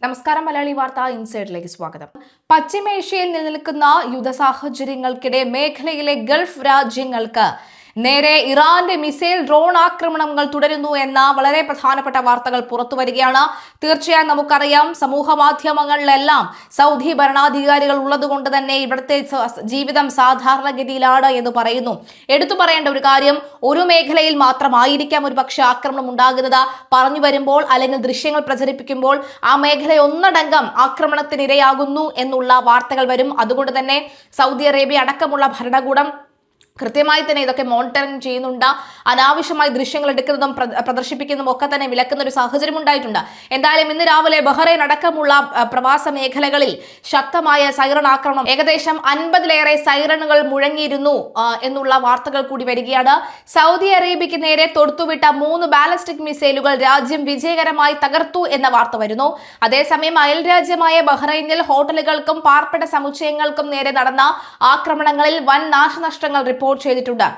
നമസ്കാരം. മലയാളി വാർത്ത ഇൻസൈഡിലേക്ക് സ്വാഗതം. പശ്ചിമേഷ്യയിൽ നിലനിൽക്കുന്ന യുദ്ധ സാഹചര്യങ്ങൾക്കിടെ മേഖലയിലെ ഗൾഫ് രാജ്യങ്ങൾക്ക് നേരെ ഇറാന്റെ മിസൈൽ ഡ്രോൺ ആക്രമണങ്ങൾ തുടരുന്നു എന്ന വളരെ പ്രധാനപ്പെട്ട വാർത്തകൾ പുറത്തു വരികയാണ്. തീർച്ചയായും നമുക്കറിയാം, സമൂഹ മാധ്യമങ്ങളിലെല്ലാം സൗദി ഭരണാധികാരികൾ ഉള്ളതുകൊണ്ട് തന്നെ ഇവിടുത്തെ ജീവിതം സാധാരണഗതിയിലാണ് എന്ന് പറയുന്നു. എടുത്തു പറയേണ്ട ഒരു കാര്യം, ഒരു മേഖലയിൽ മാത്രമായിരിക്കാം ഒരു പക്ഷേ ആക്രമണം ഉണ്ടാകുന്നത്. പറഞ്ഞു വരുമ്പോൾ അല്ലെങ്കിൽ ദൃശ്യങ്ങൾ പ്രചരിപ്പിക്കുമ്പോൾ ആ മേഖല ഒന്നടങ്കം ആക്രമണത്തിനിരയാകുന്നു എന്നുള്ള വാർത്തകൾ വരും. അതുകൊണ്ട് തന്നെ സൗദി അറേബ്യ അടക്കമുള്ള ഭരണകൂടം കൃത്യമായി തന്നെ ഇതൊക്കെ മോണിറ്ററിംഗ് ചെയ്യുന്നുണ്ട്. അനാവശ്യമായി ദൃശ്യങ്ങൾ എടുക്കുന്നതും പ്രദർശിപ്പിക്കുന്നതും ഒക്കെ തന്നെ വിലക്കുന്ന ഒരു സാഹചര്യം ഉണ്ടായിട്ടുണ്ട്. എന്തായാലും ഇന്ന് രാവിലെ ബഹ്റൈൻ അടക്കമുള്ള പ്രവാസ മേഖലകളിൽ ശക്തമായ സൈറൺ ആക്രമണം, ഏകദേശം 50-ലേറെ സൈറണുകൾ മുഴങ്ങിയിരുന്നു എന്നുള്ള വാർത്തകൾ കൂടി വരികയാണ്. സൗദി അറേബ്യക്ക് നേരെ തൊടുത്തുവിട്ട 3 ബാലിസ്റ്റിക് മിസൈലുകൾ രാജ്യം വിജയകരമായി തകർത്തു എന്ന വാർത്ത വരുന്നു. അതേസമയം അയൽ രാജ്യമായ ബഹ്റൈനിൽ ഹോട്ടലുകൾക്കും പാർപ്പിട സമുച്ചയങ്ങൾക്കും നേരെ നടന്ന ആക്രമണങ്ങളിൽ വൻ നാശനഷ്ടങ്ങൾ റിപ്പോർട്ട് ചെയ്തിട്ടുണ്ട്.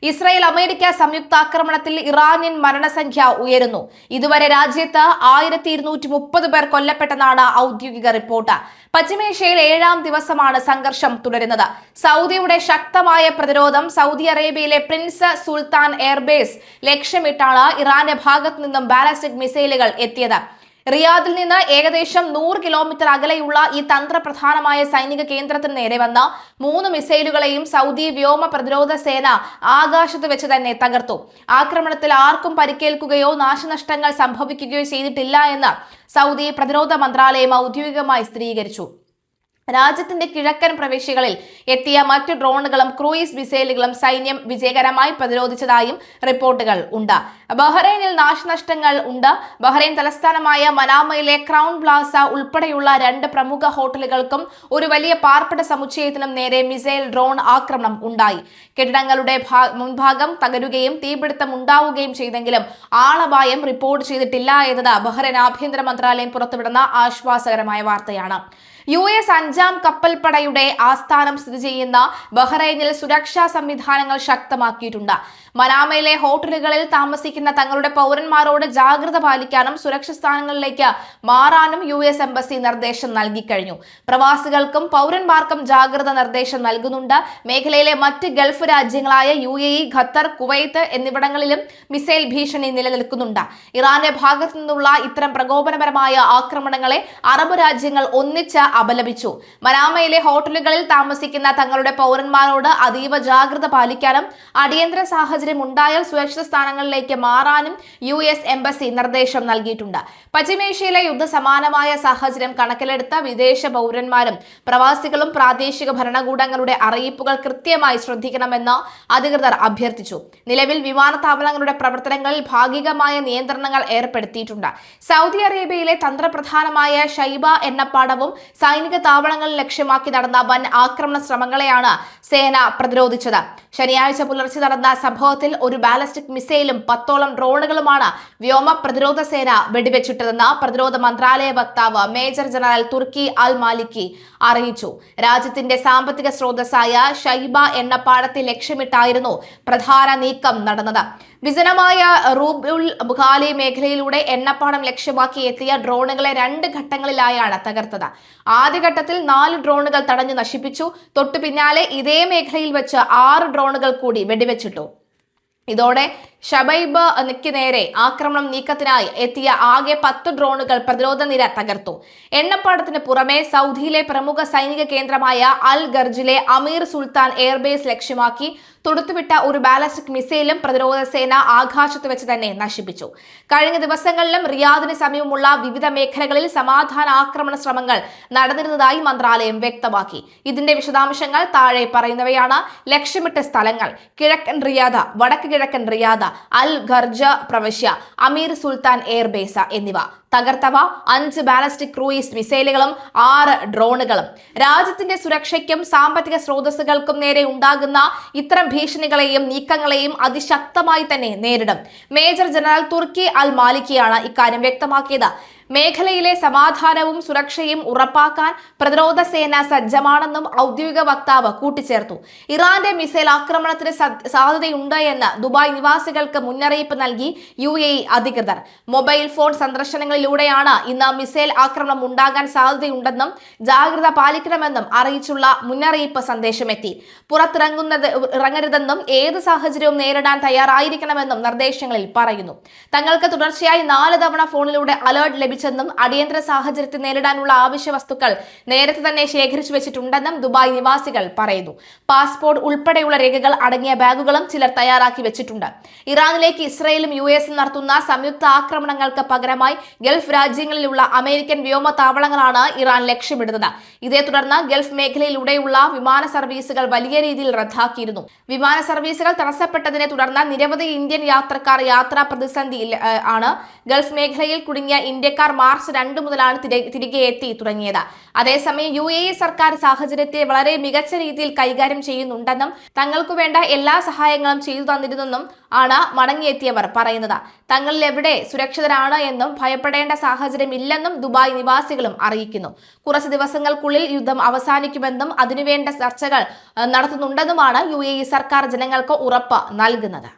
ഇസ്രായേൽ അമേരിക്ക സംയുക്താക്രമണത്തിൽ ഇറാനിയൻ മരണസംഖ്യ ഉയരുന്നു. ഇതുവരെ രാജ്യത്ത് 1230 പേർ കൊല്ലപ്പെട്ടെന്നാണ് ഔദ്യോഗിക റിപ്പോർട്ട്. പശ്ചിമേഷ്യയിൽ 7ാം ദിവസമാണ് സംഘർഷം തുടരുന്നത്. സൗദിയുടെ ശക്തമായ പ്രതിരോധം സൗദി അറേബ്യയിലെ പ്രിൻസ് സുൽത്താൻ എയർബേസ് ലക്ഷ്യമിട്ടാണ് ഇറാന്റെ ഭാഗത്തു നിന്നും ബാലിസ്റ്റിക് മിസൈലുകൾ എത്തിയത്. റിയാദിൽ നിന്ന് ഏകദേശം 100 കിലോമീറ്റർ അകലെയുള്ള ഈ തന്ത്രപ്രധാനമായ സൈനിക കേന്ദ്രത്തിന് നേരെ വന്ന 3 മിസൈലുകളെയും സൗദി വ്യോമ പ്രതിരോധ സേന ആകാശത്ത് വെച്ച് തന്നെ തകർത്തു. ആക്രമണത്തിൽ ആർക്കും പരിക്കേൽക്കുകയോ നാശനഷ്ടങ്ങൾ സംഭവിക്കുകയോ ചെയ്തിട്ടില്ല എന്ന് സൗദി പ്രതിരോധ മന്ത്രാലയം ഔദ്യോഗികമായി സ്ഥിരീകരിച്ചു. രാജ്യത്തിന്റെ കിഴക്കൻ പ്രവിശ്യകളിൽ എത്തിയ മറ്റു ഡ്രോണുകളും ക്രൂയിസ് മിസൈലുകളും സൈന്യം വിജയകരമായി പ്രതിരോധിച്ചതായും റിപ്പോർട്ടുകൾ ഉണ്ട്. ബഹ്റൈനിൽ നാശനഷ്ടങ്ങൾ ഉണ്ട്. ബഹ്റൈൻ തലസ്ഥാനമായ മനാമയിലെ ക്രൗൺ പ്ലാസ ഉൾപ്പെടെയുള്ള 2 പ്രമുഖ ഹോട്ടലുകൾക്കും ഒരു വലിയ പാർപ്പിട സമുച്ചയത്തിനും നേരെ മിസൈൽ ഡ്രോൺ ആക്രമണം ഉണ്ടായി. കെട്ടിടങ്ങളുടെ മുൻഭാഗം തകരുകയും തീപിടുത്തം ഉണ്ടാവുകയും ചെയ്തെങ്കിലും ആളപായം റിപ്പോർട്ട് ചെയ്തിട്ടില്ല എന്നത് ബഹ്റൈൻ ആഭ്യന്തര മന്ത്രാലയം പുറത്തുവിടുന്ന ആശ്വാസകരമായ വാർത്തയാണ്. US 5ാം കപ്പൽപ്പടയുടെ ആസ്ഥാനം സ്ഥിതി ചെയ്യുന്ന ബഹ്റൈനിൽ സുരക്ഷാ സംവിധാനങ്ങൾ ശക്തമാക്കിയിട്ടുണ്ട്. മനാമയിലെ ഹോട്ടലുകളിൽ താമസിക്കുന്ന തങ്ങളുടെ പൗരന്മാരോട് ജാഗ്രത പാലിക്കാനും സുരക്ഷിത സ്ഥാനങ്ങളിലേക്ക് മാറാനും US എംബസി നിർദ്ദേശം നൽകിക്കഴിഞ്ഞു. പ്രവാസികൾക്കും പൗരന്മാർക്കും ജാഗ്രത നിർദ്ദേശം നൽകുന്നുണ്ട്. മേഖലയിലെ മറ്റ് ഗൾഫ് രാജ്യങ്ങളായ UAE, ഖത്തർ, കുവൈത്ത് എന്നിവിടങ്ങളിലും മിസൈൽ ഭീഷണി നിലനിൽക്കുന്നുണ്ട്. ഇറാന്റെ ഭാഗത്തു നിന്നുള്ള ഇത്തരം പ്രകോപനപരമായ ആക്രമണങ്ങളെ അറബ് രാജ്യങ്ങൾ ഒന്നിച്ച് അപലപിച്ചു. മനാമയിലെ ഹോട്ടലുകളിൽ താമസിക്കുന്ന തങ്ങളുടെ പൗരന്മാരോട് അതീവ ജാഗ്രത പാലിക്കാനും അടിയന്തര സാഹചര്യം ഉണ്ടായാൽ സുരക്ഷിത സ്ഥാനങ്ങളിലേക്ക് മാറാനും US എംബസി നിർദ്ദേശം നൽകിയിട്ടുണ്ട്. പശ്ചിമേഷ്യയിലെ യുദ്ധസമാനമായ സാഹചര്യം കണക്കിലെടുത്ത വിദേശ പൗരന്മാരും പ്രവാസികളും പ്രാദേശിക ഭരണകൂടങ്ങളുടെ അറിയിപ്പുകൾ കൃത്യമായി ശ്രദ്ധിക്കണമെന്ന് അധികൃതർ അഭ്യർത്ഥിച്ചു. നിലവിൽ വിമാനത്താവളങ്ങളുടെ പ്രവർത്തനങ്ങളിൽ ഭാഗികമായ നിയന്ത്രണങ്ങൾ ഏർപ്പെടുത്തിയിട്ടുണ്ട്. സൗദി അറേബ്യയിലെ തന്ത്രപ്രധാനമായ ഷൈബ എണ്ണപ്പാടവും സൈനിക താവളങ്ങൾ ലക്ഷ്യമാക്കി നടന്ന വൻ ആക്രമണ ശ്രമങ്ങളെയാണ് സേന പ്രതിരോധിച്ചത്. ശനിയാഴ്ച പുലർച്ചെ നടന്ന സംഭവത്തിൽ ഒരു ബാലിസ്റ്റിക് മിസൈലും 10ഓളം ഡ്രോണുകളുമാണ് വ്യോമ പ്രതിരോധ സേന വെടിവെച്ചിട്ടതെന്ന് പ്രതിരോധ മന്ത്രാലയ വക്താവ് മേജർ ജനറൽ തുർക്കി അൽ മാലിക്കി അറിയിച്ചു. രാജ്യത്തിന്റെ സാമ്പത്തിക സ്രോതസ്സായ ഷൈബ എണ്ണപ്പാടത്തെ ലക്ഷ്യമിട്ടായിരുന്നു പ്രധാന നീക്കം നടന്നത്. വിജനമായ റൂബുൽ ഖാലി മേഖലയിലൂടെ എണ്ണപ്പാടം ലക്ഷ്യമാക്കി എത്തിയ ഡ്രോണുകളെ 2 ഘട്ടങ്ങളിലായാണ് തകർത്തത്. ആദ്യഘട്ടത്തിൽ 4 ഡ്രോണുകൾ തടഞ്ഞു നശിപ്പിച്ചു. തൊട്ടു പിന്നാലെ ഇതേ മേഖലയിൽ വെച്ച് 6 ഡ്രോണുകൾ കൂടി വെടിവെച്ചിട്ടു. ഇതോടെ ഷബൈബ് നേരെ ആക്രമണം നീക്കത്തിനായി എത്തിയ ആകെ 10 ഡ്രോണുകൾ പ്രതിരോധ നിര തകർത്തു. എണ്ണപ്പാടത്തിന് പുറമെ സൗദിയിലെ പ്രമുഖ സൈനിക കേന്ദ്രമായ അൽ ഗർജിലെ അമീർ സുൽത്താൻ എയർബേസ് ലക്ഷ്യമാക്കി തൊടുത്തുവിട്ട ഒരു ബാലിസ്റ്റിക് മിസൈലും പ്രതിരോധ സേന ആകാശത്ത് വെച്ച് തന്നെ നശിപ്പിച്ചു. കഴിഞ്ഞ ദിവസങ്ങളിലും റിയാദിന് സമീപമുള്ള വിവിധ മേഖലകളിൽ സമാധാന ആക്രമണ ശ്രമങ്ങൾ നടന്നിരുന്നതായി മന്ത്രാലയം വ്യക്തമാക്കി. ഇതിന്റെ വിശദാംശങ്ങൾ താഴെ പറയുന്നവയാണ്. ലക്ഷ്യമിട്ട സ്ഥലങ്ങൾ: കിഴക്കൻ റിയാദ്, വടക്ക് കിഴക്കൻ റിയാദ്, അൽ ഖർജ പ്രവിശ്യ, അമീർ സുൽത്താൻ എയർബേസ് എന്നിവ. തകർത്തവ 5 ബാലിസ്റ്റിക് ക്രൂയിസ് മിസൈലുകളും 6 ഡ്രോണുകളും. രാജ്യത്തിന്റെ സുരക്ഷയ്ക്കും സാമ്പത്തിക സ്രോതസ്സുകൾക്കും നേരെ ഉണ്ടാകുന്ന ഇത്തരം ഭീഷണികളെയും നീക്കങ്ങളെയും അതിശക്തമായി തന്നെ നേരിടും. മേജർ ജനറൽ തുർക്കി അൽ മാലിക്കിയാണ് ഇക്കാര്യം വ്യക്തമാക്കിയത്. മേഖലയിലെ സമാധാനവും സുരക്ഷയും ഉറപ്പാക്കാൻ പ്രതിരോധ സേന സജ്ജമാണെന്നും ഔദ്യോഗിക വക്താവ് കൂട്ടിച്ചേർത്തു. ഇറാന്റെ മിസൈൽ ആക്രമണത്തിന് സാധ്യതയുണ്ട് എന്ന് ദുബായ് നിവാസികൾക്ക് മുന്നറിയിപ്പ് നൽകി UAE അധികൃതർ. മൊബൈൽ ഫോൺ സന്ദർശനങ്ങളിലൂടെയാണ് ഇന്ന് മിസൈൽ ആക്രമണം ഉണ്ടാകാൻ സാധ്യതയുണ്ടെന്നും ജാഗ്രത പാലിക്കണമെന്നും അറിയിച്ചുള്ള മുന്നറിയിപ്പ് സന്ദേശമെത്തി. പുറത്തിറങ്ങരുതെന്നും ഏത് സാഹചര്യവും നേരിടാൻ തയ്യാറായിരിക്കണമെന്നും നിർദ്ദേശങ്ങളിൽ പറയുന്നു. തങ്ങൾക്ക് തുടർച്ചയായി 4 തവണ ഫോണിലൂടെ അലേർട്ട് ലഭിച്ചെന്നും അടിയന്തര സാഹചര്യത്തെ നേരിടാനുള്ള ആവശ്യ വസ്തുക്കൾ നേരത്തെ തന്നെ ശേഖരിച്ചു വെച്ചിട്ടുണ്ടെന്നും ദുബായ് നിവാസികൾ പറയുന്നു. പാസ്പോർട്ട് ഉൾപ്പെടെയുള്ള രേഖകൾ അടങ്ങിയ ബാഗുകളും ചിലർ തയ്യാറാക്കി വെച്ചിട്ടുണ്ട്. ഇറാനിലേക്ക് ഇസ്രയേലും US നടത്തുന്ന സംയുക്ത ആക്രമണങ്ങൾക്ക് പകരമായി ഗൾഫ് രാജ്യങ്ങളിലുള്ള അമേരിക്കൻ വ്യോമതാവളങ്ങളാണ് ഇറാൻ ലക്ഷ്യമിടുന്നത്. ഇതേ തുടർന്ന് ഗൾഫ് മേഖലയിലൂടെയുള്ള വിമാന സർവീസുകൾ വലിയ രീതിയിൽ റദ്ദാക്കിയിരുന്നു. വിമാന സർവീസുകൾ തടസ്സപ്പെട്ടതിനെ തുടർന്ന് നിരവധി ഇന്ത്യൻ യാത്രക്കാർ യാത്രാ പ്രതിസന്ധിയിൽ ആണ്. ഗൾഫ് മേഖലയിൽ കുടുങ്ങിയ ഇന്ത്യക്കാർ മാർച്ച് 2 മുതലാണ് തിരികെ എത്തി തുടങ്ങിയത്. അതേസമയം UAE സർക്കാർ സാഹചര്യത്തെ വളരെ മികച്ച രീതിയിൽ കൈകാര്യം ചെയ്യുന്നുണ്ടെന്നും തങ്ങൾക്കു വേണ്ട എല്ലാ സഹായങ്ങളും ചെയ്തു തന്നിരുന്നെന്നും ആണ് മടങ്ങിയെത്തിയവർ പറയുന്നത്. തങ്ങളിൽ എവിടെ സുരക്ഷിതരാണ് എന്നും ഭയപ്പെടേണ്ട സാഹചര്യം ഇല്ലെന്നും ദുബായ് നിവാസികളും അറിയിക്കുന്നു. കുറച്ച് ദിവസങ്ങൾക്കുള്ളിൽ യുദ്ധം അവസാനിക്കുമെന്നും അതിനുവേണ്ട ചർച്ചകൾ നടത്തുന്നുണ്ടെന്നുമാണ് UAE സർക്കാർ ജനങ്ങൾക്ക് ഉറപ്പ് നൽകുന്നത്.